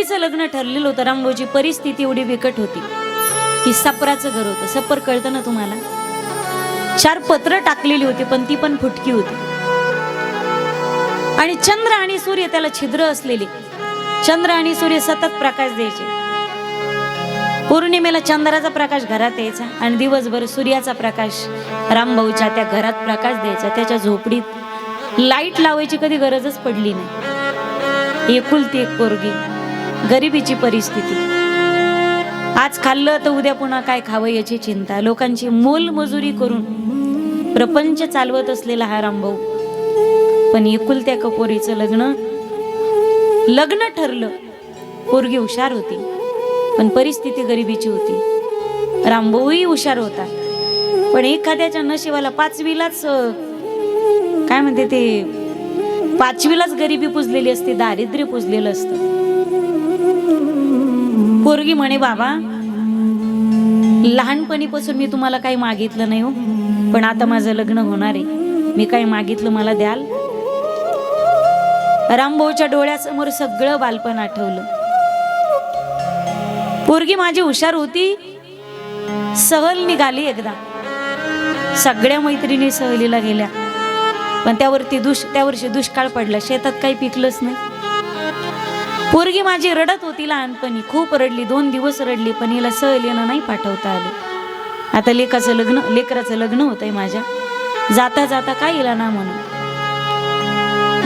पोरीचं लग्न ठरलेलं होतं. रामभाऊची परिस्थिती एवढी बिकट होती की सपराचं घर होतं. सपर कळतं ना तुम्हाला? 4 पत्र टाकलेली होती पण ती पण फुटकी होती. आणि चंद्र आणि सूर्य त्याला छिद्र असलेले. चंद्र आणि सूर्य सतत प्रकाश द्यायचे. पौर्णिमेला चंद्राचा प्रकाश घरात यायचा आणि दिवसभर सूर्याचा प्रकाश रामभाऊच्या त्या घरात प्रकाश द्यायचा. त्याच्या झोपडीत लाईट लावायची कधी गरजच पडली नाही. एकुलती एक पोरगी, गरिबीची परिस्थिती. आज खाल्लं तर उद्या पुन्हा काय खावं याची चिंता. लोकांची मोलमजुरी करून प्रपंच चालवत असलेला हा रामभाऊ. पण एकुलत्या पोरीचं लग्न ठरलं. पोरगी हुशार होती पण परिस्थिती गरिबीची होती. रामभाऊही हुशार होता पण एखाद्याच्या नशिबाला 5वीलाच काय म्हणते ते 5वीलाच गरिबी पुजलेली असते, दारिद्र्य पुजलेलं असतं. पोरगी म्हणे बाबा लहानपणीपासून मी तुम्हाला काही मागितलं नाही हो, पण आता माझं लग्न होणार आहे, मी काही मागितलं मला द्याल? रामभाऊच्या डोळ्यासमोर सगळं बालपण आठवलं. पोरगी माझी हुशार होती. सहल निघाली एकदा. सगळ्या मैत्रिणी सहलीला गेल्या पण त्या वर्षी दुष्काळ पडला. शेतात काही पिकलंच नाही. पोरगी माझी रडत होती लहानपणी. खूप रडली. 2 दिवस रडली पण हिला सहलीनं नाही पाठवता आलं. आता लेकराचं लग्न होतंय माझ्या. जाता जाता काय हिला ना म्हणून.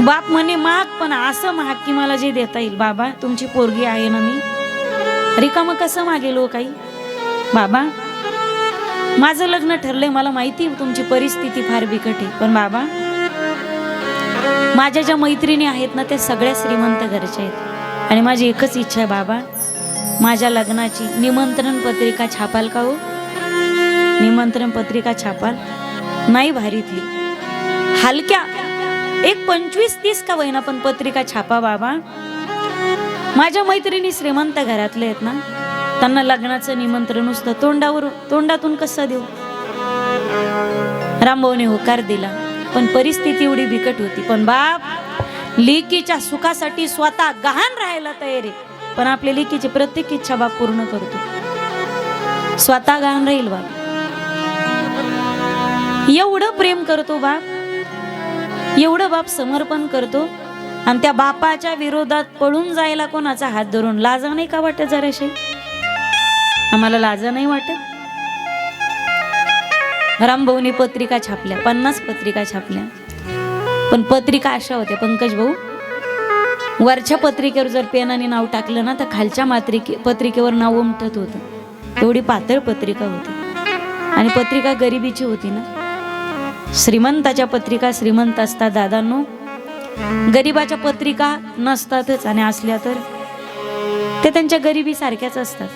बाप म्हणे माग पण असं माग की मला जे देता येईल. बाबा तुमची पोरगी आहे ना, मी रिकामं कसं मागेल हो काही? बाबा माझं लग्न ठरलंय, मला माहिती तुमची परिस्थिती फार बिकट आहे, पण बाबा माझ्या ज्या मैत्रिणी आहेत ना त्या सगळ्या श्रीमंत घरच्या आहेत आणि माझी एकच इच्छा आहे बाबा, माझ्या लग्नाची निमंत्रण पत्रिका छापाल का हो? निमंत्रण पत्रिका छापाल? नाही भारीतली, हलक्या एक 25-30 का वयना पण पत्रिका छापा बाबा. माझ्या मैत्रिणी श्रीमंत घरातले आहेत ना, त्यांना लग्नाचं निमंत्रण नुसतं तोंडातून कसं देऊ? रामभाऊने होकार दिला पण परिस्थिती एवढी बिकट होती. पण बाप लेकीच्या सुखासाठी स्वतः गहाण राहायला तयार आहे. पण आपल्या लेकीची प्रत्येक इच्छा बाप पूर्ण करतो. स्वतः गहाण राहील बाप. एवढं प्रेम करतो बाप, एवढं बाप समर्पण करतो. आणि त्या बापाच्या विरोधात पळून जायला कोणाचा हात धरून लाजा नाही का वाटत? जराशी आम्हाला लाजा नाही वाटत? रामभाऊनी पत्रिका छापल्या, 50 पत्रिका छापल्या. पण पत्रिका अशा होत्या पंकज भाऊ, वरच्या पत्रिकेवर जर पेनाने नाव टाकलं ना तर खालच्या पत्रिकेवर नाव उमटत होतं. एवढी पातळ पत्रिका होती. आणि पत्रिका गरिबीची होती ना. श्रीमंताच्या पत्रिका श्रीमंत असतात दादांनो, गरीबाच्या पत्रिका नसतातच. आणि असल्या तर ते त्यांच्या गरिबी सारख्याच असतात.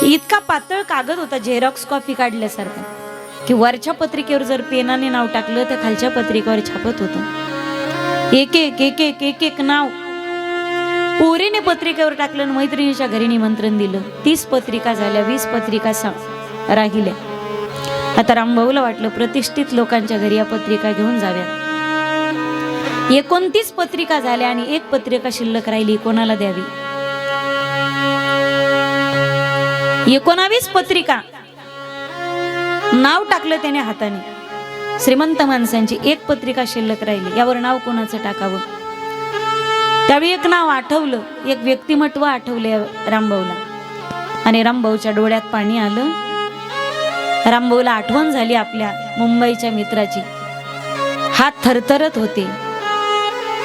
इतका पातळ कागद होता झेरॉक्स कॉपी काढल्यासारखा की वरच्या पत्रिकेवर जर पेनाने नाव टाकलं तर खालच्या पत्रिकेवर छापत होतं. एक नाव. पोरीने पत्रिकेवर टाकलं आणि मैत्रिणीच्या घरी निमंत्रण दिलं. 30 पत्रिका झाल्या, 20 पत्रिका राहिल्या. आता रामभाऊला वाटलं प्रतिष्ठित लोकांच्या घरी या पत्रिका घेऊन जाव्या. 29 पत्रिका झाल्या आणि 1 पत्रिका शिल्लक राहिली. कोणाला द्यावी? 19 पत्रिका नाव टाकलं त्याने हाताने. श्रीमंत माणसांची 1 पत्रिका शिल्लक राहिली. यावर नाव कोणाचं टाकावं? त्यावेळी एक नाव आठवलं, एक व्यक्तिमत्व आठवले रामभाऊला. आणि रामभाऊच्या डोळ्यात पाणी आलं. रामभाऊला आठवण झाली आपल्या मुंबईच्या मित्राची. हात थरथरत होते,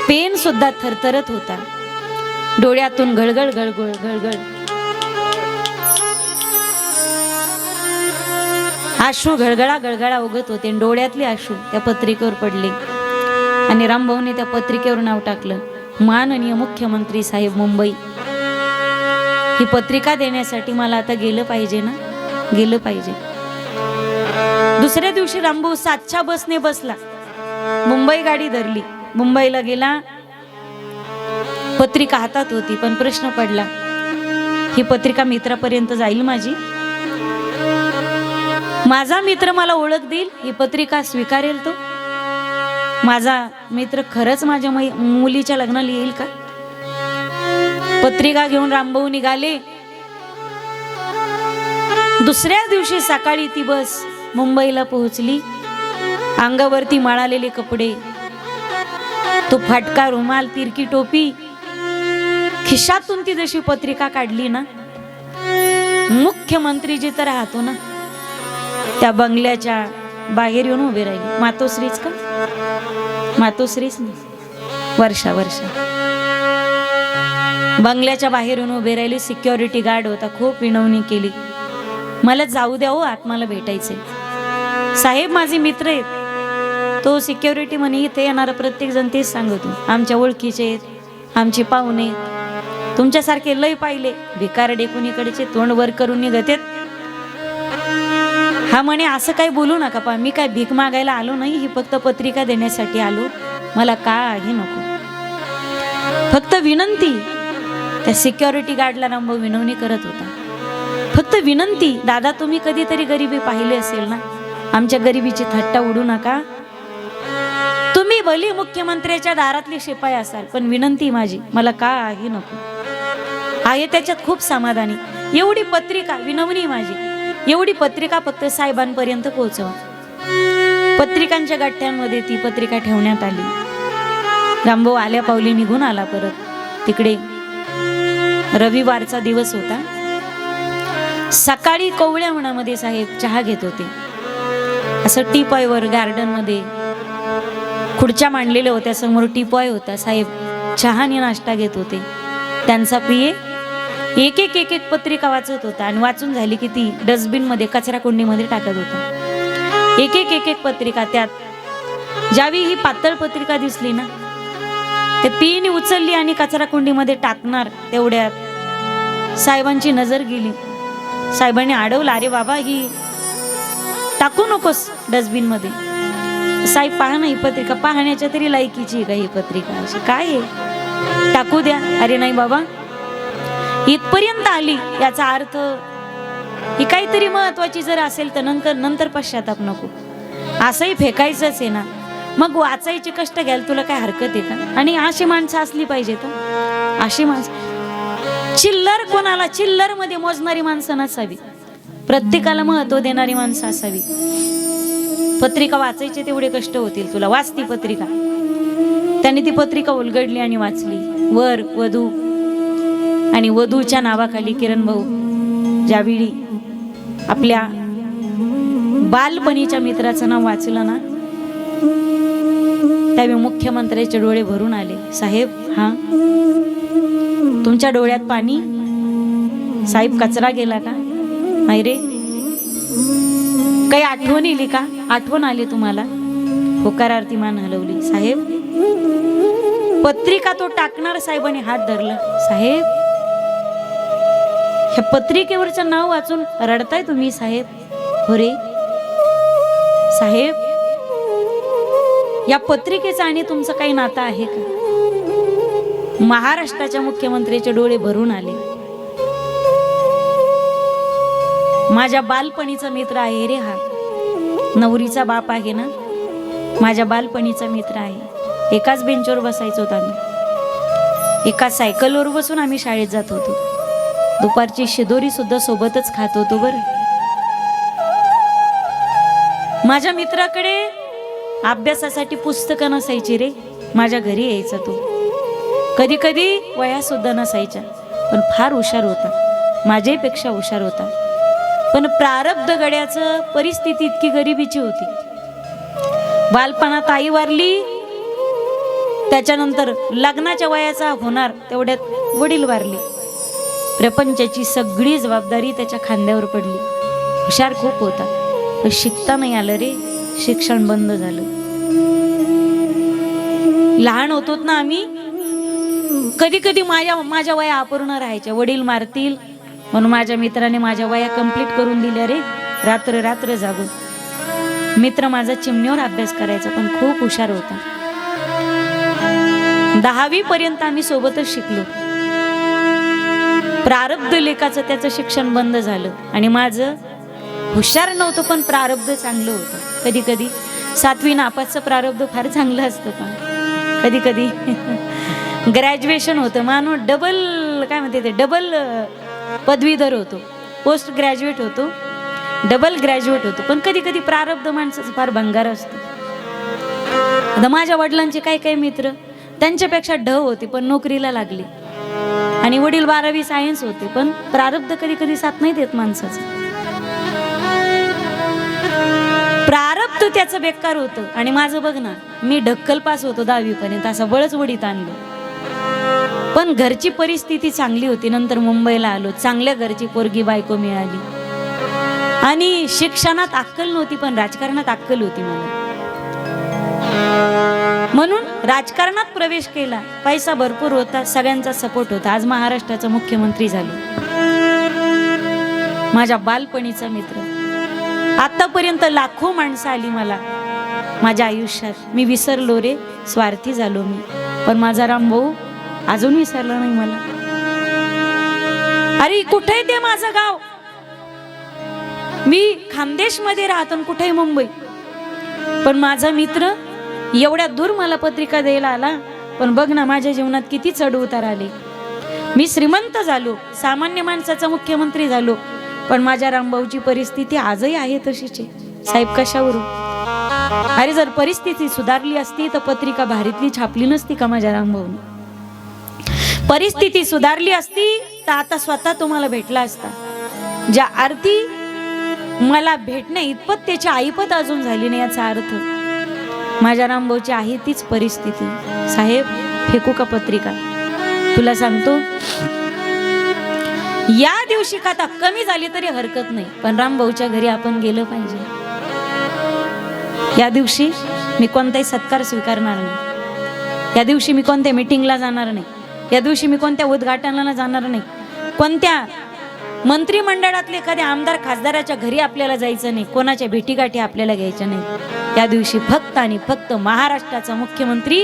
पेन सुद्धा थरथरत होता. डोळ्यातून गळगळ गळगळ गळगळ अश्रू गळगळा गळगळा उगत होते. डोळ्यातले अश्रू त्या पत्रिकेवर पडले. आणि रामभाऊने त्या पत्रिकेवर नाव टाकलं, माननीय मुख्यमंत्री साहेब मुंबई. ही पत्रिका देण्यासाठी मला आता गेलं पाहिजे ना, गेलं पाहिजे. दुसऱ्या दिवशी रामभाऊ 7च्या बसने बसला. मुंबई गाडी धरली, मुंबईला गेला. पत्रिका हातात होती पण प्रश्न पडला, ही पत्रिका मित्रापर्यंत जाईल माझी? माझा मित्र मला ओळख देईल? ही पत्रिका स्वीकारेल तो? माझा मित्र खरंच माझ्या मुलीच्या लग्नाला येईल का? पत्रिका घेऊन रामभाऊ निघाले. दुसऱ्या दिवशी सकाळी ती बस मुंबईला पोहोचली. अंगावरती माळालेले कपडे, तो फाटका रुमाल, तिरकी टोपी, खिशातून ती जशी पत्रिका काढली ना, मुख्यमंत्री जिथं राहतो ना त्या बंगल्याच्या बाहेर येऊन उभे राहिले. मातोश्रीच का? मातोश्रीच नाही, वर्षा बंगल्याच्या बाहेर येऊन उभे राहिले. सिक्युरिटी गार्ड होता. खूप विनवणी केली, मला जाऊ द्या हो, आत मला भेटायचंय. साहेब माझे मित्र आहेत. तो सिक्युरिटी म्हणे इथे येणारा प्रत्येक जण तेच सांगतो, आमच्या ओळखीचे आहेत, आमचे पाहुणे, तुमच्यासारखे लय पाहिले, भिकारडे कुणीकडचे तोंड वर करून निघतात. हा म्हणे असं काही बोलू नका पा, मी काय भीक मागायला आलो नाही, ही फक्त पत्रिका देण्यासाठी आलो, मला काही नको, फक्त विनंती. त्या सिक्युरिटी गार्डला रामभाऊ विनवणी करत होता, फक्त विनंती, दादा तुम्ही कधीतरी गरिबी पाहिली असेल ना, आमच्या गरिबीची थट्टा उडू नका. तुम्ही भली मुख्यमंत्र्याच्या दारातले शिपाई असाल, पण विनंती माझी, मला काही नको आहे, त्याच्यात खूप समाधानी. एवढी पत्रिका, विनवणी माझी, एवढी पत्रिका फक्त साहेबांपर्यंत पोहोचवा. पत्रिकांच्या गठ्ठ्यांमध्ये ती पत्रिका ठेवण्यात आली. रामभाऊ आल्या पावली निघून आला परत. तिकडे रविवारचा दिवस होता. सकाळी कवळ्या उन्हामध्ये साहेब चहा घेत होते. असं टीपॉयवर गार्डन मध्ये खुर्च्या मांडलेल्या होत्या, समोर टीपॉय होता. साहेब चहाने नाश्ता घेत होते. त्यांचा पिये एक एक पत्रिका वाचत होता आणि वाचून झाली की ती डस्टबिन मध्ये, कचरा कुंडीमध्ये टाकत होता. एक एक पत्रिका. त्यात ज्यावेळी ही पातळ पत्रिका दिसली ना, ते पियेने उचलली आणि कचरा कुंडीमध्ये टाकणार तेवढ्यात साहेबांची नजर गेली. साहेबांनी अडवलं, अरे बाबा ही टाकू नकोस डस्टबिन मध्ये. साहेब पहा ना, ही पत्रिका पाहण्याच्या तरी लायकीची का ही पत्रिका, अशी काय आहे, टाकू द्या. अरे नाही बाबा, इथपर्यंत आली याचा अर्थ ही काहीतरी महत्वाची जर असेल तर नंतर पश्चाताप नको, असंही फेकायचंच आहे ना, मग वाचायचे कष्ट घ्याल, तुला काय हरकत आहे का? आणि अशी माणसं असली पाहिजेत, अशी माणसं. चिल्लर कोणाला, चिल्लर मध्ये मोजणारी माणसं नसावी, प्रत्येकाला महत्व देणारी माणसं असावी. पत्रिका वाचायचे तेवढे कष्ट होतील तुला, वाच ती पत्रिका. त्याने ती पत्रिका उलगडली आणि वाचली. वर वधू आणि वधूच्या नावाखाली किरण भाऊ ज्यावेळी आपल्या बालपणीच्या मित्राचं नाव वाचलं ना, त्यावेळी मुख्यमंत्र्याचे डोळे भरून आले. साहेब, हा तुमच्या डोळ्यात पाणी? साहेब कचरा गेला का? नाही रे. काही आठवण येली का? आठवण आली तुम्हाला? होकारार्थी मान हलवली. साहेब पत्रिका तो टाकणार, साहेबांनी हात धरला. साहेब ह्या पत्रिकेवरचं नाव वाचून रडताय तुम्ही साहेब? हो रे साहेब, या पत्रिकेचं आणि तुमचं काही नातं आहे का? महाराष्ट्राच्या मुख्यमंत्र्याचे डोळे भरून आले. माझ्या बालपणीचा मित्र आहे रे हा, नवरीचा बाप आहे ना, माझ्या बालपणीचा मित्र आहे. एकाच बेंचवर बसायचो आम्ही, एकाच सायकलवर बसून आम्ही शाळेत जात होतो. दुपारची शिदोरी सुद्धा सोबतच खात होतो. बरं, माझ्या मित्राकडे अभ्यासासाठी पुस्तकं नसायची रे, माझ्या घरी यायचा तो. कधी कधी वह्या सुद्धा नसायच्या, पण फार हुशार होता, माझ्यापेक्षा हुशार होता. पण प्रारब्ध गड्याचं परिस्थिती इतकी गरिबीची होती. बालपणात आई वारली, त्याच्यानंतर लग्नाच्या वयाचा होणार तेवढ्यात वडील वारले. प्रपंचाची सगळी जबाबदारी त्याच्या खांद्यावर पडली. हुशार खूप होता, पण शिकता नाही आलं रे, शिक्षण बंद झालं. लहान होतो ना आम्ही, कधी कधी माझ्या वया अपूर्ण राहायच्या. वडील मारतील म्हणून माझ्या मित्राने माझ्या वया कंप्लीट करून दिल्या रे, रात्र रात्र जागून. मित्र माझा चिमणीवर अभ्यास करायचा, पण खूप हुशार होता. 10वी पर्यंत आम्ही सोबतच शिकलो. प्रारब्ध लेखाचं त्याचं शिक्षण बंद झालं आणि माझं हुशार नव्हतं, पण प्रारब्ध चांगलं होतं. कधी कधी 7वी नापासचं प्रारब्ध फार चांगलं असतं, पण कधी कधी ग्रॅज्युएशन होतं, माणूस डबल काय म्हणते ते डबल पदवीधर होतो, पोस्ट ग्रॅज्युएट होतो, डबल ग्रॅज्युएट होतो. पण कधी कधी प्रारब्ध माणसाचं फार भंगार असतं. आता माझ्या वडिलांचे काही काही मित्र त्यांच्यापेक्षा ढ होते पण नोकरीला लागले, आणि वडील 12वी सायन्स होते, पण प्रारब्ध कधी कधी साथ नाही देत माणसाचं. प्रारब्ध त्याचं बेकार होतं. आणि माझं बघ ना, मी ढक्कल पास होतो 10वी पर्यंत, असं बळच वडीत आणलं. पण घरची परिस्थिती चांगली होती. नंतर मुंबईला आलो, चांगल्या घरची पोरगी बायको मिळाली, आणि शिक्षणात अक्कल नव्हती पण राजकारणात अक्कल होती मला, म्हणून राजकारणात प्रवेश केला. पैसा भरपूर होता, सगळ्यांचा सपोर्ट होता. आज महाराष्ट्राचा मुख्यमंत्री झालो. माझ्या बालपणीचा मित्र. आतापर्यंत लाखो माणसं आली मला माझ्या आयुष्यात, मी विसरलो रे, स्वार्थी झालो मी. पण माझा रामभाऊ अजून विसरला नाही मला. अरे कुठे ते माझं गाव, मी खानदेश मध्ये राहतो, कुठे मुंबई. पण माझा मित्र एवढ्या दूर मला पत्रिका द्यायला आला. पण बघ ना माझ्या जीवनात किती चढ उतार आले. मी श्रीमंत झालो, सामान्य माणसाचा मुख्यमंत्री झालो, पण माझ्या रामभाऊची परिस्थिती आजही आहे तशीच आहे. साहेब कशावरून? अरे जर परिस्थिती सुधारली असती तर पत्रिका भारीतली छापली नसती का माझ्या रामभाऊने? परिस्थिती सुधारली असती तर आता स्वतः तुम्हाला भेटला असता. ज्या आरती मला भेटणे इतपत त्याची आईपत अजून झाली नाही, याचा अर्थ माझ्या रामभाऊची आहे तीच परिस्थिती. साहेब फेकू का पत्रिका? तुला सांगतो, या दिवशी खाता कमी झाली तरी हरकत नाही, पण रामभाऊच्या घरी आपण गेलं पाहिजे. या दिवशी मी कोणताही सत्कार स्वीकारणार नाही, या दिवशी मी कोणत्या मीटिंगला जाणार नाही, या दिवशी मी कोणत्या उद्घाटनाला जाणार नाही, कोणत्या मंत्रिमंडळातले एखाद्या आमदार खासदाराच्या घरी आपल्याला जायचं नाही, कोणाच्या भेटीगाठी आपल्याला घ्यायच्या नाही. या दिवशी फक्त आणि फक्त महाराष्ट्राचा मुख्यमंत्री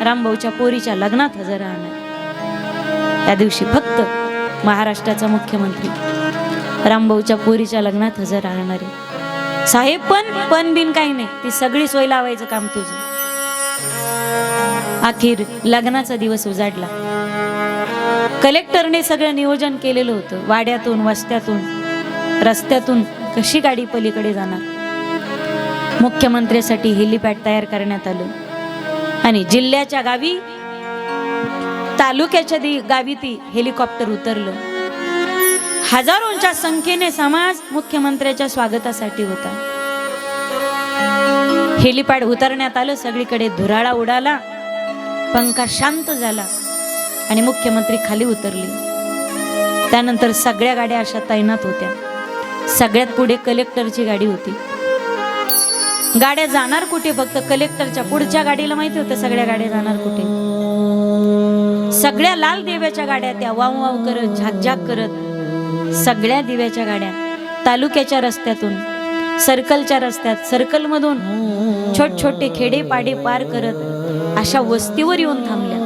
रामभाऊच्या पोरीच्या लग्नात हजर राहणार. या दिवशी फक्त महाराष्ट्राचा मुख्यमंत्री रामभाऊच्या पोरीच्या लग्नात हजर राहणार आहे. साहेब पण बिन काही नाही, ती सगळी सोय लावायचं काम तुझं. अखेर लग्नाचा दिवस उजाडला. कलेक्टरने सगळं नियोजन केलेलं होतं. वाड्यातून, वस्त्यातून, रस्त्यातून कशी गाडी पलीकडे जाणार. मुख्यमंत्र्यासाठी हेलिपॅड तयार करण्यात आलं, आणि जिल्ह्याच्या गावी, तालुक्याच्या गावी ती हेलिकॉप्टर उतरलं. हजारोंच्या संख्येने समाज मुख्यमंत्र्याच्या स्वागतासाठी होता. हेलिपॅड उतरण्यात आलं, सगळीकडे धुराळा उडाला, पंखा शांत झाला, आणि मुख्यमंत्री खाली उतरले. त्यानंतर सगळ्या गाड्या अशा तैनात होत्या. सगळ्यात पुढे कलेक्टरची गाडी होती. गाड्या जाणार कुठे? फक्त कलेक्टरच्या पुढच्या गाडीला माहिती होतं सगळ्या गाड्या जाणार कुठे. सगळ्या लाल दिव्याच्या गाड्या, त्या वाव वाव करत, झाकझाक करत, सगळ्या दिव्याच्या गाड्या तालुक्याच्या रस्त्यातून, सर्कलच्या रस्त्यात, सर्कल मधून छोट छोटे खेडे पाडे पार करत अशा वस्तीवर येऊन थांबल्या.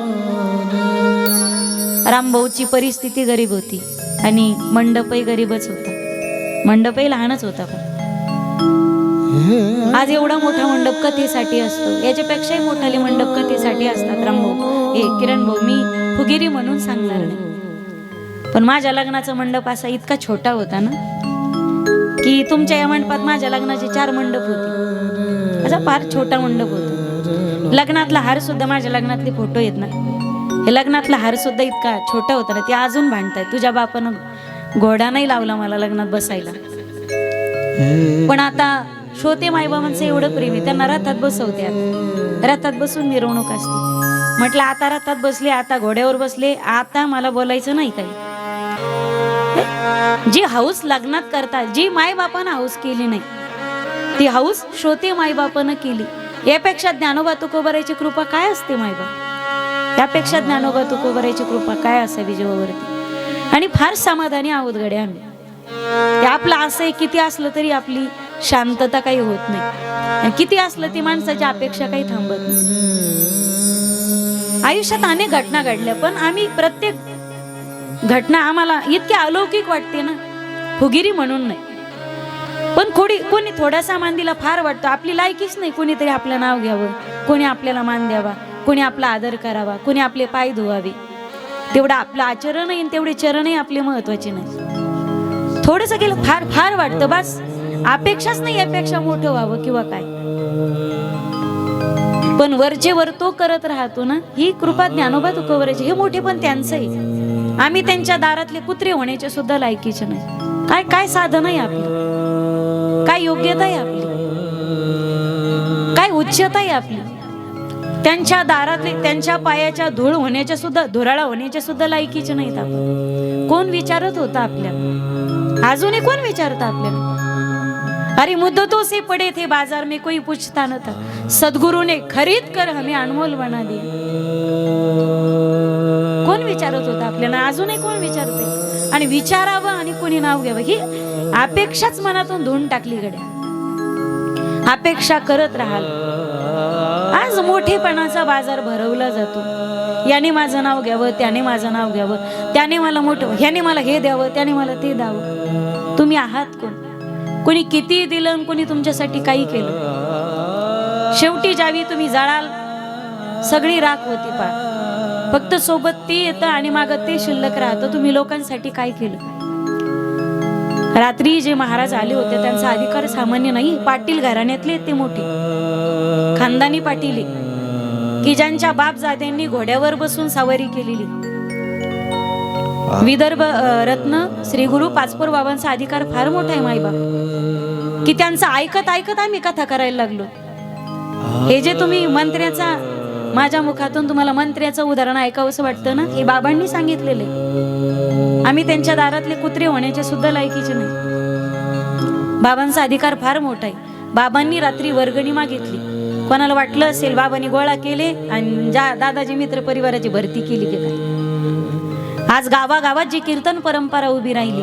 रामभाऊची परिस्थिती गरीब होती, आणि मंडपही गरीबच होता. मंडपही लहानच होता. पण आज एवढा मोठा मंडप कथेसाठी असतो, याच्यापेक्षाही मोठाले मंडप कथेसाठी असतात. रामभाऊ, किरण भाऊ, मी फुगिरी म्हणून सांगणार नाही, पण माझ्या लग्नाचा मंडप असा इतका छोटा होता ना, की तुमच्या या मंडपात माझ्या लग्नाचे 4 मंडप होते. असा फार छोटा मंडप होता. लग्नातला हार सुद्धा, माझ्या लग्नातले फोटो आहेत ना, हे लग्नातला हार सुद्धा इतका छोटा होता ना, ते अजून भांडताय. तुझ्या बापानं घोडा नाही लावला मला लग्नात बसायला. पण आता श्रोते मायबाबांचं एवढं प्रेम आहे, त्यांना रथात बसवतात, रथात बसून मिरवणूक असते. म्हटलं आता रथात बसले, आता घोड्यावर बसले, आता मला बोलायचं नाही काही. जी हौस लग्नात करतात, जी मायबापानं हौस केली नाही, ती हौस श्रोते मायबापानं केली. यापेक्षा ज्ञानोबा तुकोबारायची कृपा काय असते मायबाप? यापेक्षा ज्ञानोबा तुकोबारायची कृपा काय असावी जीवावरती? आणि फार समाधानी आहोत गडे आम्ही. ते आपलं असं किती असलं तरी आपली शांतता काही होत नाही, आणि किती असलं ती माणसाची अपेक्षा काही थांबत नाही. आयुष्यात अनेक घटना घडल्या, पण आम्ही प्रत्येक घटना आम्हाला इतकी अलौकिक वाटते ना, फुगिरी म्हणून नाही, पण कोणी थोडासा मान दिला फार वाटतो. आपली लायकीच नाही कोणीतरी आपलं नाव घ्यावं, कोणी आपल्याला मान द्यावा, कोणी आपला आदर करावा, कोणी आपले पाय धुवावे. तेवढं आपलं आचरण आहे, तेवढे चरणही आपले महत्वाचे नाही. थोडंसं केलं फार फार वाटतं, बस अपेक्षाच नाही यापेक्षा मोठं व्हावं किंवा काय. पण वरचे वर तो करत राहतो ना, ही कृपा ज्ञानोबा तुकोबराची. हे मोठे पण त्यांचं आहे. आम्ही त्यांच्या दारातले कुत्रे होण्याचे सुद्धा लायकीचे नाही. काय काय साधन आहे आपली, काय योग्यता आहे आपली, काय उच्चता आहे आपली. त्यांच्या दारातले त्यांच्या पायाच्या धूळ होण्याच्या सुद्धा, धुराळा होण्याच्या सुद्धा लायकीचे नाहीत आपण. कोण विचारत होता आपल्याला? अजूनही कोण विचारत आपल्याला? अरे मुद्दतों से पड़े थे बाजार में, कोई पूछता न था, सदगुरु ने खरीद कर हमें अनमोल बना दिया. कोण विचारत होता आपल्याला? अजूनही कोण विचारते? आणि विचारावं आणि कोणी नाव घ्यावं ही अपेक्षाच मनातून धुवून टाकली गड्या. अपेक्षा करत राहाल. आज मोठेपणाचा बाजार भरवला जातो. याने माझं नाव घ्यावं, त्याने माझं नाव घ्यावं, त्याने मला मोठं, ह्याने मला हे द्यावं, त्याने मला ते द्यावं. तुम्ही आहात कोण? कोणी किती दिलं, कोणी तुमच्यासाठी काही केलं. शेवटी ज्यावेळी तुम्ही जळाल सगळी राख होती पार. फक्त सोबत ते येतं आणि मागं ते शिल्लक राहतं. तुम्ही लोकांसाठी काय केलं? रात्री जे महाराज आले होते त्यांचा अधिकार सामान्य नाही. पाटील घराण्यातले ते मोठे खानदानी पाटील की ज्यांच्या बापजाद्यांनी घोड्यावर बसून सवारी केलेली. विदर्भ रत्न श्री गुरु पाचपोर बाबांचा अधिकार फार मोठा आहे माईबाप, की त्यांचं ऐकत ऐकत आम्ही कथा करायला लागलो. हे जे तुम्ही मंत्र्याचा, माझ्या मुखातून तुम्हाला मंत्र्याचं उदाहरण ऐकावंसं वाटतं ना, हे बाबांनी सांगितलेले. आम्ही त्यांच्या दारातले कुत्रे होण्याचे सुद्धा लायकीचे नाही. बाबांचा अधिकार फार मोठा आहे. बाबांनी रात्री वर्गणी मागितली. कोणाला वाटलं असेल बाबांनी गोळा केले आणि दादाजी मित्र परिवाराची भरती केली की काय. आज गावागावात जी कीर्तन परंपरा उभी राहिली,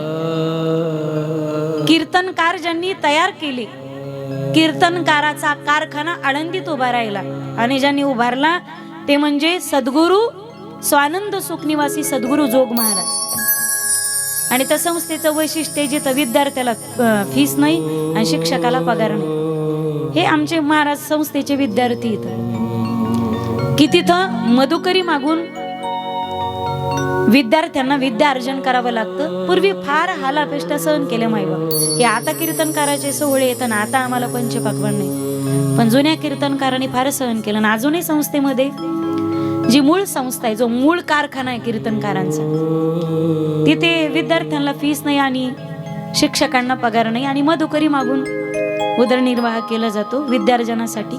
कीर्तनकार ज्यांनी तयार केले, कीर्तनकाराचा कारखाना आळंदीत उभा राहिला आणि ज्यांनी उभारला ते म्हणजे सद्गुरू स्वानंद सुखनिवासी सद्गुरू जोग महाराज. आणि त्या संस्थेचं वैशिष्ट्य जिथं विद्यार्थ्याला फीस नाही आणि शिक्षकाला पगार नाही. हे आमचे महाराज संस्थेचे विद्यार्थी इथं की तिथं मधुकरी मागून विद्यार्थ्यांना विद्या अर्जन करावं लागतं. पूर्वी फार हालापेष्टा सहन केल्या माईबाप. हे आता कीर्तनकाराचे सोहळे येतात, आता आम्हाला पंचपाकवान नाही, पण जुन्या कीर्तनकारांनी फार सहन केलं. आणि अजूनही संस्थेमध्ये जी मूळ संस्था आहे, जो मूळ कारखाना आहे कीर्तनकारांचा, तिथे विद्यार्थ्यांना फीस नाही आणि शिक्षकांना पगार नाही आणि मधुकरी मागून उदरनिर्वाह केला जातो विद्यार्जनासाठी.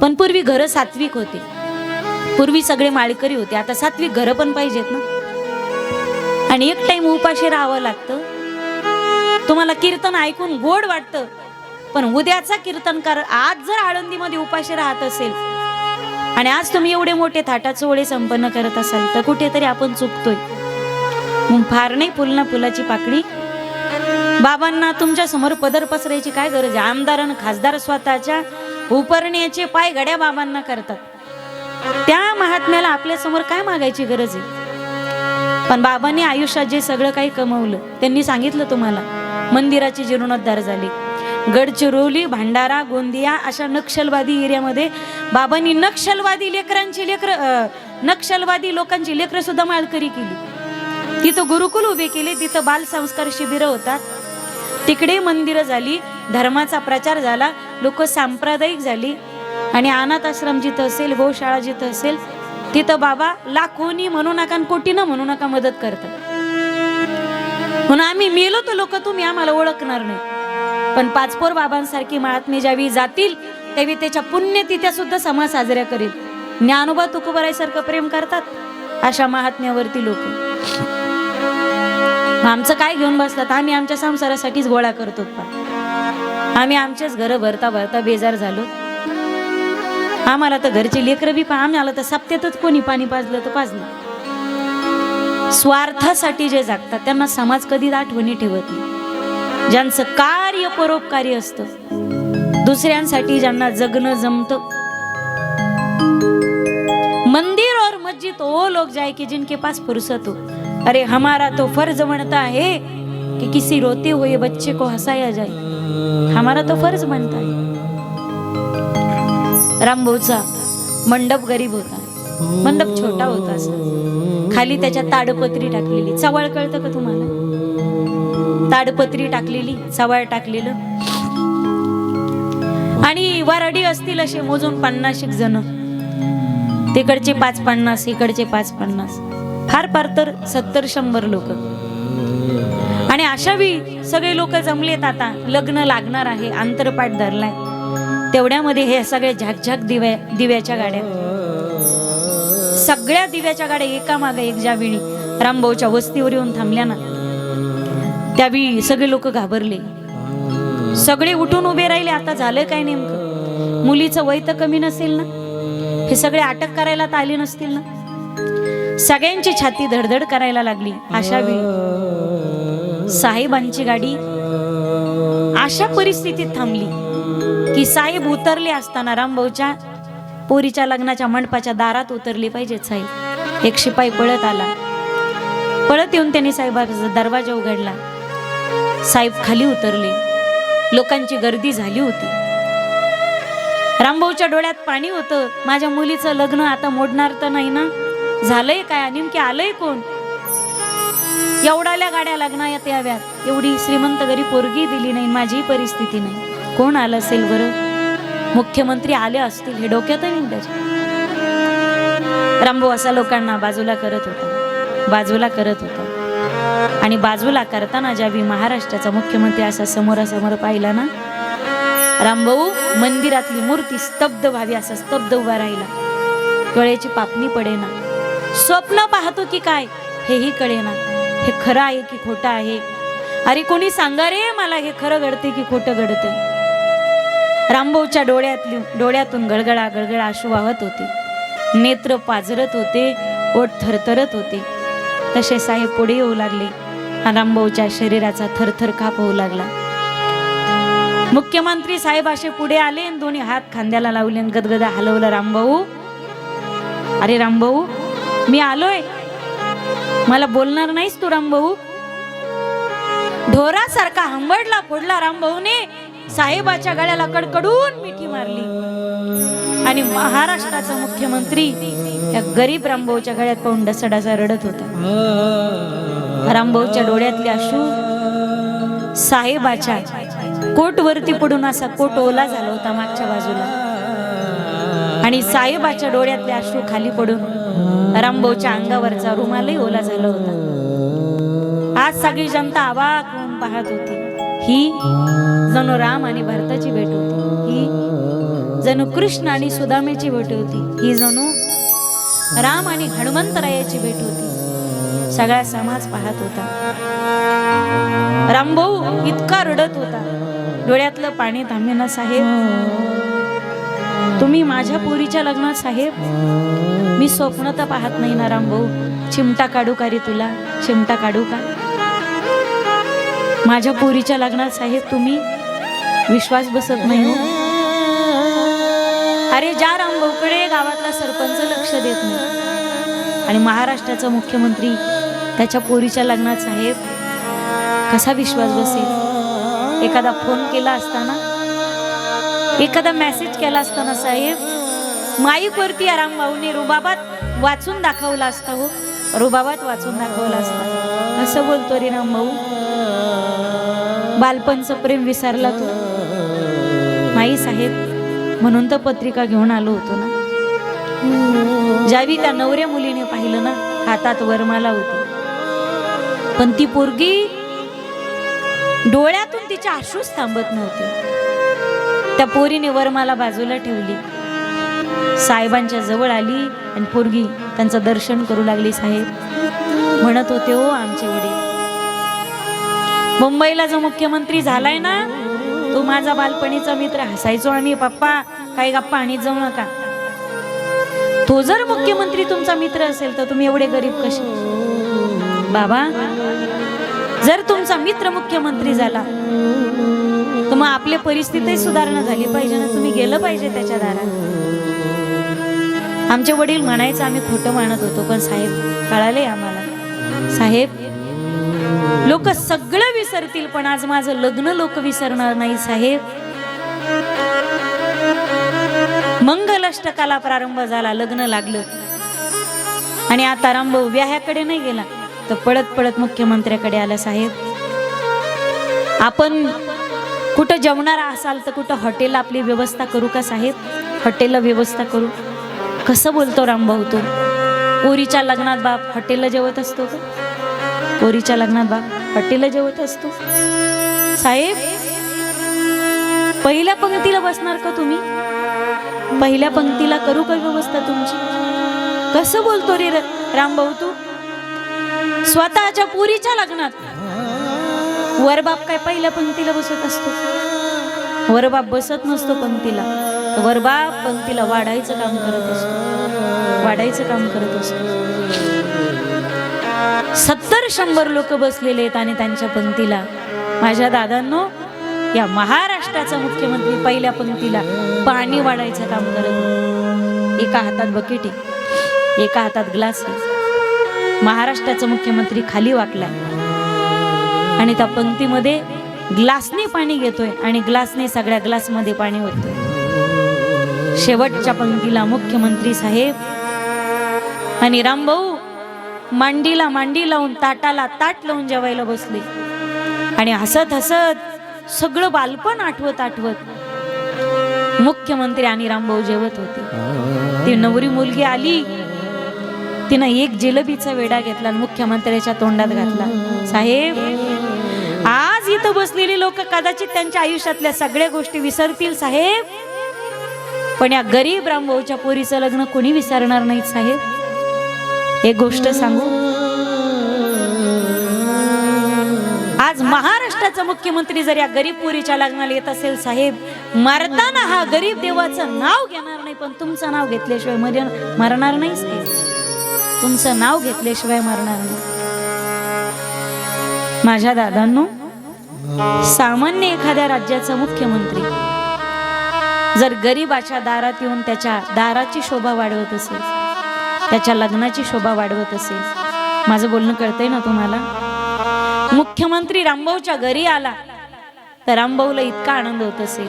पण पूर्वी घरं सात्विक होते, पूर्वी सगळे माळकरी होते. आता सात्विक घरं पण पाहिजेत ना. आणि एक टाइम उपाशी राहावं लागतं. तुम्हाला कीर्तन ऐकून गोड वाटतं, पण उद्याचा कीर्तनकार आज जर आळंदीमध्ये उपाशी राहत असेल आणि आज तुम्ही एवढे मोठे थाटाचे ओळे संपन्न करत असाल तर कुठेतरी आपण चुकतोय. फार नाही फुल ना फुलाची पाकळी. बाबांना तुमच्या समोर पदर पसरायची काय गरज आहे? आमदार आणि खासदार स्वतःच्या उपरण्याचे पाय घड्या बाबांना करतात. त्या महात्म्याला आपल्या समोर काय मागायची गरज आहे? पण बाबांनी आयुष्यात जे सगळं काही कमवलं, त्यांनी सांगितलं तुम्हाला, मंदिराचे जीर्णोद्धार झाले. गडचिरोली, भंडारा, गोंदिया अशा नक्षलवादी एरियामध्ये बाबांनी नक्षलवादी लोकांची लेकरं सुद्धा माळकरी केली. तिथं गुरुकुल उभे केले, तिथं बाल संस्कार शिबिरं होतात, तिकडे मंदिरं झाली, धर्माचा प्रचार झाला, लोक सांप्रदायिक झाली. आणि अनाथ आश्रम जिथं असेल, गोशाळा जिथं असेल, तिथं बाबा लाखोनी म्हणू नका आणि कोटीनं म्हणू नका मदत करतात. म्हणून आम्ही मेलो तर लोक तुम्ही आम्हाला ओळखणार नाही, पण पाचपोर बाबांसारखी महात्मे ज्यावेळी जातील त्यावेळी त्याच्या पुण्यतिथ्या सुद्धा समाज साजऱ्या करेल. ज्ञानोबा तुकोबारायसारखं प्रेम करतात अशा महात्म्यावरती लोक. आमचं काय घेऊन बसतात? आम्ही आमच्या संसारासाठीच गोळा करतो. आम्ही आमचेच घर भरता भरता बेजार झालो. आम्हाला तर घरचे लेकरं बी आम्हाला तर सप्त्यातच कोणी पाणी पाजलं तर पाजलं. स्वार्थासाठी जे जागतात त्यांना समाज कधीच आठवणी ठेवत नाही. ज्यांचं कार्य परोपकारी असतं, दुसऱ्यांसाठी ज्यांना जगणं जमतं. मंदिर और मस्जिद वो लोग जाए कि जिनके पास फुर्सत हो. अरे हमारा तो फर्ज बनता है कि किसी रोते हुए बच्चे को हंसाया जाए. हमारा तो फर्ज बनता है. रामभाऊचा मंडप गरीब होता, मंडप छोटा होता असा, खाली त्याच्या ताडपत्री टाकलेली. चवळ कळतं का तुम्हाला? ताडपत्री टाकलेली, चवळ टाकलेलं, आणि वराडी असतील असे मोजून 50 जण, तिकडचे 5-50, इकडचे 5-50, फार फार तर 70-100 लोक. आणि अशा वेळी सगळे लोक जमलेत. आता लग्न लागणार आहे, आंतरपाठ धरलाय. तेवढ्यामध्ये हे सगळे झाकझाक दिव्याच्या गाड्या, सगळ्या दिव्याच्या गाड्या एकामागे एक ज्यावेळी रामभाऊच्या वस्तीवर येऊन थांबल्या ना, त्यावेळी सगळे लोक घाबरले. सगळे उठून उभे राहिले. आता झालं काय नेमकं? मुलीचं वय तर कमी नसेल ना? हे सगळे अटक करायला तर आले नसतील ना? सगळ्यांची छाती धडधड करायला लागली. अशा वेळी साहेबांची गाडी अशा परिस्थितीत थांबली की साहेब उतरले असताना रामभाऊच्या पोरीच्या लग्नाच्या मंडपाच्या दारात उतरले पाहिजेत साहेब. एक शिपाई पळत आला. पळत येऊन त्यांनी साहेबाचा दरवाजा उघडला. साहेब खाली उतरले. लोकांची गर्दी झाली होती. रामभाऊच्या डोळ्यात पाणी होतं. माझ्या मुलीचं लग्न आता मोडणार तर नाही ना? झालंय काय? नेमके आलंय कोण? एवढ्याल्या गाड्या लग्नात याव्यात, एवढी श्रीमंत गरीब पोरगी दिली नाही, माझी परिस्थिती नाही. कोण आलं असेल बरं? मुख्यमंत्री आले असतील, हे डोक्यात नाही त्याच्या. रामभाऊ असा लोकांना बाजूला करत होता, बाजूला करत होता. आणि बाजूला करताना ज्यावेळी महाराष्ट्राचा मुख्यमंत्री असा समोरासमोर पाहिला ना, रामभाऊ मंदिरातली मूर्ती स्तब्ध व्हावी असा स्तब्ध उभा राहिला. डोळ्याची पापणी पडेना. स्वप्न पाहतो की काय हेही कळेना. हे खरं आहे की खोटं आहे? अरे कोणी सांगा रे मला, हे खरं घडते की खोटं घडते? रामभाऊच्या डोळ्यातून गळगळा गळगळा अश्रू वाहत होते. नेत्र पाजरत होते, ओठ थरथरत होते. तसे साहेब पुढे येऊ लागले. रामभाऊच्या शरीराचा थरथर काप होऊ लागला. मुख्यमंत्री साहेब असे पुढे आले, दोन्ही हात खांद्याला लावले, गदगदा हलवलं. रामभाऊ, अरे रामभाऊ, मी आलोय. मला बोलणार नाहीस तू रामभाऊ? ढोरासारखा हंबडला फोडला रामभाऊने. साहेबाच्या गळ्याला कडकडून मिठी मारली. आणि महाराष्ट्राचा मुख्यमंत्री या गरीब रामभाऊच्या गळ्यात पाहून डसाडसा रडत होता. रामभाऊच्या डोळ्यातले अश्रू साहेबाच्या कोटवरती पडून असा कोट ओला झाला होता मागच्या बाजूला. आणि साहेबाच्या डोळ्यातले अश्रू खाली पडून रामभाऊच्या अंगावरचा रुमालही ओला झाला होता. आज सगळी जनता अवाक होऊन पाहत होती. ही जणू राम आणि भरताची भेट होती. ही जणू कृष्ण आणि सुदामेची भेट होती. ही जणू राम आणि हनुमंतरायाची भेट होती. सगळा समाज पाहत होता. रामभाऊ इतका रडत होता, डोळ्यातलं पाणी थांबेना. साहेब, तुम्ही माझ्या पोरीच्या लग्नात साहेब, मी स्वप्न तर पाहत नाही ना रामभाऊ. चिमटा काढू का रे तुला? चिमटा काढू का? माझ्या पोरीच्या लग्नात साहेब तुम्ही, विश्वास बसत नाही हो. अरे ज्या रामभाऊकडे गावातला सरपंच लक्ष देत नाही आणि महाराष्ट्राचा मुख्यमंत्री त्याच्या पोरीच्या लग्नात साहेब, कसा विश्वास बसेल? एखादा फोन केला असताना, एखादा मेसेज केला असताना साहेब, माईक वरती या रामभाऊने रुबाबात वाचून दाखवला असता. हो, रुबाबात वाचून दाखवला असता. कसं बोलतो रे रामभाऊ? बालपणचं प्रेम विसरला तू? नाही साहेब, म्हणून तर पत्रिका घेऊन आलो होतो ना. ज्यावेळी त्या नवऱ्या मुलीने पाहिलं ना, हातात वरमाला होती, पण ती पोरगी डोळ्यातून तिच्या अश्रूच थांबत नव्हते. त्या पोरीने वरमाला बाजूला ठेवली, साहेबांच्या जवळ आली आणि पोरगी त्यांचं दर्शन करू लागली. साहेब म्हणत होते, हो आमचे वडील, मुंबईला जो मुख्यमंत्री झालाय ना, तो माझा बालपणीचा मित्र. हसायचो आम्ही, पप्पा काही गप्पा आणीत जाऊ नका. तो जर मुख्यमंत्री तुमचा मित्र असेल तर तुम्ही एवढे गरीब कसे? बाबा, जर तुमचा मित्र मुख्यमंत्री झाला तर मग आपली परिस्थिती सुधारणा झाली पाहिजे ना. तुम्ही गेलं पाहिजे त्याच्या दारात. आमचे वडील म्हणायचं आम्ही खोटं मानत होतो, पण साहेब कळाले आम्हाला. साहेब, लोक सगळं विसरतील पण आज माझं लग्न लोक विसरणार नाही. साहेब, मंगलाष्टकाला प्रारंभ झाला, लग्न लागलं. आणि आता रामभाऊ व्याह्याकडे नाही गेला तर पळत पळत मुख्यमंत्र्याकडे आला. साहेब, आपण कुठं जेवणार असाल तर कुठं हॉटेल आपली व्यवस्था करू का साहेब? हॉटेलला व्यवस्था करू. कसं बोलतो रामभाऊ तो? पोरीच्या लग्नात बाप हॉटेलला जेवत असतो का? पोरीच्या लग्नात बाप हॉटेलला जेवत असतो? साहेब, पहिल्या पंक्तीला बसणार का तुम्ही? पहिल्या पंक्तीला करू का व्यवस्था तुमची? कसं बोलतो रे रामभाऊ तू? स्वतःच्या पुरीच्या लग्नात वरबाप काय पहिल्या पंक्तीला बसत असतो? वरबाप बसत नसतो पंक्तीला. वरबाप पंक्तीला वाढायचं काम करत असतो, वाढायचं काम करत असतो. 70-100 लोक बसलेले आहेत आणि त्यांच्या पंक्तीला. माझ्या दादांनो, या महाराष्ट्राचा मुख्यमंत्री पहिल्या पंक्तीला पाणी वाढायचं काम करत. एका हातात बकेट आहे, एका हातात ग्लास आहे. महाराष्ट्राचा मुख्यमंत्री खाली वाकलाय आणि त्या पंक्तीमध्ये ग्लासने पाणी घेतोय आणि ग्लासने सगळ्या ग्लासमध्ये पाणी होतोय. शेवटच्या पंक्तीला मुख्यमंत्री साहेब आणि रामभाऊ मांडीला मांडी लावून ताटाला ताट लावून जेवायला बसले आणि हसत हसत सगळं बालपण आठवत आठवत मुख्यमंत्री आणि रामभाऊ जेवत होते. ती नवरी मुलगी आली, तिनं एक जिलेबीचा वेडा घेतला आणि मुख्यमंत्र्याच्या तोंडात घातला. साहेब, आज इथं बसलेली लोक कदाचित त्यांच्या आयुष्यातल्या सगळ्या गोष्टी विसरतील साहेब, पण या गरीब रामभाऊच्या पोरीचं लग्न कोणी विसरणार नाहीत साहेब. एक गोष्ट सांगू, आज महाराष्ट्राचा मुख्यमंत्री जर या गरीब पोरीच्या लग्नाला येत असेल साहेब, मरताना हा गरीब देवाचं नाव घेणार नाही, पण तुमचं नाव घेतल्याशिवाय मरणार नाही साहेब. तुमचं नाव घेतल्याशिवाय मरणार नाही. माझ्या दादांनो, सामान्य एखाद्या राज्याचा मुख्यमंत्री जर गरीबाच्या दारात येऊन त्याच्या दाराची शोभा वाढवत असेल, त्याच्या लग्नाची शोभा वाढवत असेल, माझं बोलणं कळतंय ना तुम्हाला? मुख्यमंत्री रामभाऊच्या घरी आला तर रामभाऊला इतका आनंद होत असेल.